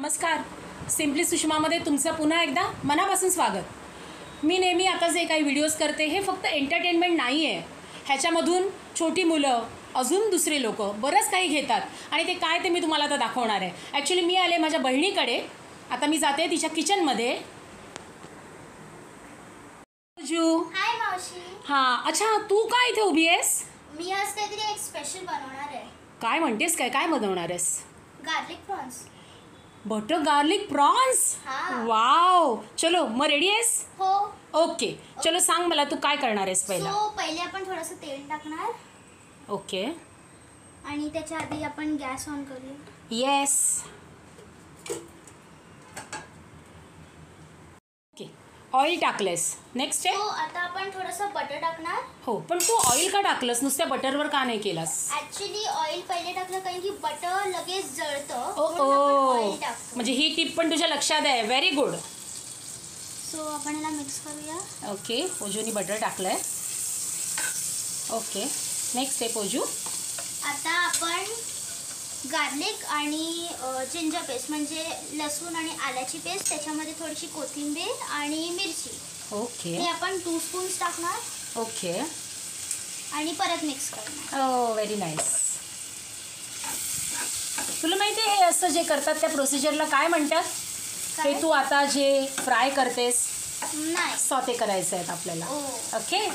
नमस्कार. सिम्पली सुषमामध्ये तुमचं पुन्हा एकदा मनापासून स्वागत. मी नेहमी आता जे काही व्हिडिओज करते हे फक्त एंटरटेनमेंट नाही आहे. ह्याच्यामधून छोटी मुलं अजून दुसरे लोक बरंच काही घेतात आणि ते काय ते मी तुम्हाला आता दाखवणार आहे. ॲक्च्युली मी आले माझ्या बहिणीकडे. आता मी जाते तिच्या किचनमध्ये. हाय मावशी. हां, अच्छा, तू काय इथे उभी आहेस? मी आज काहीतरी एक स्पेशल बनवणार आहे. काय म्हणतेस? काय बनवणार आहेस? Garlic prawns. Butter garlic prawns. Wow. चलो, मग रेडी आहेस? हो. ओके. चलो सांग मला तू काय करणार आहेस पहिला. पहिले आपण थोडंसं तेल टाकणार. ओके. आणि त्याच्या आधी आपण गॅस ऑन करूया. येस. ओके, ऑइल टाकलेस. Next step. आता आपण थोडंसं बटर टाकणार. हो, पण तू ऑइल का टाकलंस? नुसत्या बटरवर का नाही केलास? ऍक्च्युली ऑइल पहिले टाकलं कारण की बटर लगेच जळतं. ओ, म्हणजे ही टिप पण तुझ्या लक्षात आहे. Very good. सो आपण याला मिक्स करूया. ओके, ओजूनी बटर टाकलंय. Okay, next step Oju. आता आपण गार्लिक आणि जिंजर पेस्ट म्हणजे लसूण आणि आल्याची पेस्ट, त्याच्यामध्ये थोडीशी कोथिंबीर आणि मिरची. ओके. हे आपण 2 स्पून्स टाकणार. ओके. आणि परत मिक्स करणार. ओ, व्हेरी नाईस. तुला माहिती आहे हे असं जे करतात त्या प्रोसिजरला काय म्हणतात? हे तू आता जे फ्राय करतेस नाही, सॉते करायचं आहे आपल्याला. ओके.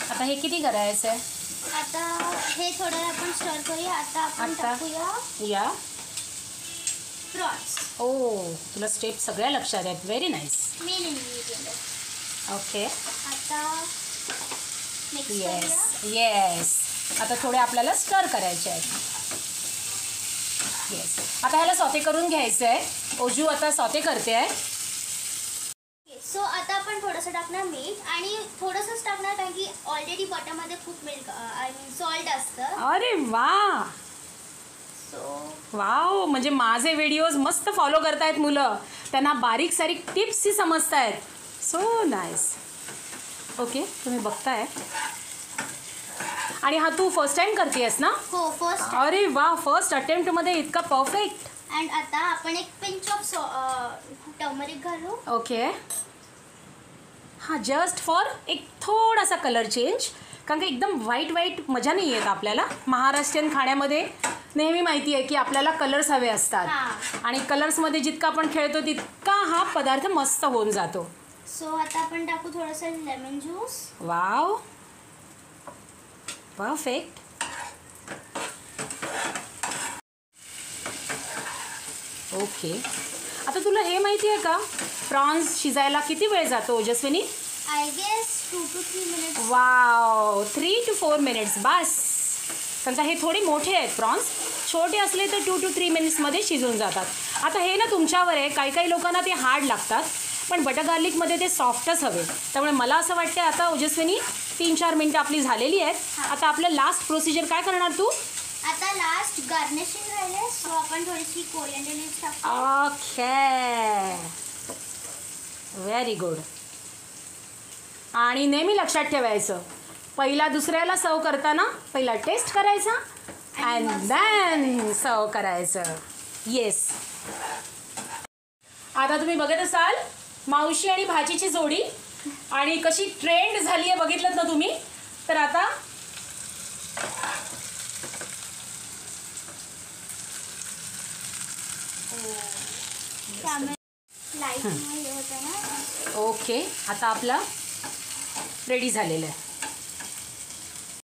आता हे किती करायचं आहे? आता हे थोडं आपण स्टर करूया. आता आपण टाकूया या प्रॉन्स. ओ, तुला स्टेप सगळ्या लक्षात आहेत. Very nice. Main ingredient. Okay. आता मिक्स येस करूया. येस. आता थोडे आपल्याला स्टर करायचे आहेत. येस. आता ह्याला सॉते करून घ्यायचं आहे. ओजू आता सॉते करते आहे. सो आता आपण थोडंसं टाकणार मीठ आणि थोडंसंच टाकणार कारण की ऑलरेडी बटरमध्ये खूप मिल्क आणि सॉल्ट असतं. अरे वा. सो वाव, म्हणजे माझे व्हिडिओज मस्त फॉलो करतायत मुलं. त्यांना बारीक सारीक टिप्सही समजत आहेत. So nice. ओके, तुम्ही बघताय. आणि हा तू फर्स्ट टाइम करतेस ना? हो, फर्स्ट. अरे वा, फर्स्ट अटेम्प्टमध्ये इतका परफेक्ट. अँड आता आपण एक पिंच ऑफ टर्मरिक घालू. ओके. हां, जस्ट फॉर एक थोडासा कलर चेंज. कारण का एकदम व्हाईट मजा नाही येत आपल्याला. महाराष्ट्रीयन खाण्यामध्ये नेहमी माहिती आहे की आपल्याला कलर्स हवे असतात आणि कलर्समध्ये जितका आपण खेळतो तितका हा पदार्थ मस्त होऊन जातो. सो आता आपण टाकू थोडंसं lemon juice. Wow, perfect. Okay. आता तुला हे माहिती आहे का प्रॉन्स शिजायला किती वेळ जातो Ojaswini? I guess 2 to 3 minutes. Wow, 3 to 4 minutes बस. समजा हे थोडे मोठे आहेत प्रॉन्स. छोटे असले तर 2 to 3 मिनिट्समध्ये शिजून जातात. आता हे ना तुमच्यावर आहे. काही लोकांना ते हार्ड लागतात, पण बटर गार्लिकमध्ये ते सॉफ्टच हवे. त्यामुळे मला असं वाटतं आता ओजस्विनी 3-4 मिनटं आपली झालेली आहेत. आता आपलं लास्ट प्रोसिजर काय करणार तू? आता लास्ट गार्निशिंग राहिले. सो आपण थोडीशी कोरिएंडर लीव्स टाकू. Okay, very good. आणि नेहमी लक्षात ठेवायचं, पहिला दुसऱ्याला सर्व करताना पहिला टेस्ट करायचा अँड देन सर्व करायचं. येस. आता तुम्ही बघत असाल मावशी आणि भाजीची जोडी आणि कशी ट्रेंड झाली आहे बघितलं ना तुम्ही. तर आता लाईट हे होतं ना. ओके, आता आपलं रेडी झालेलं आहे.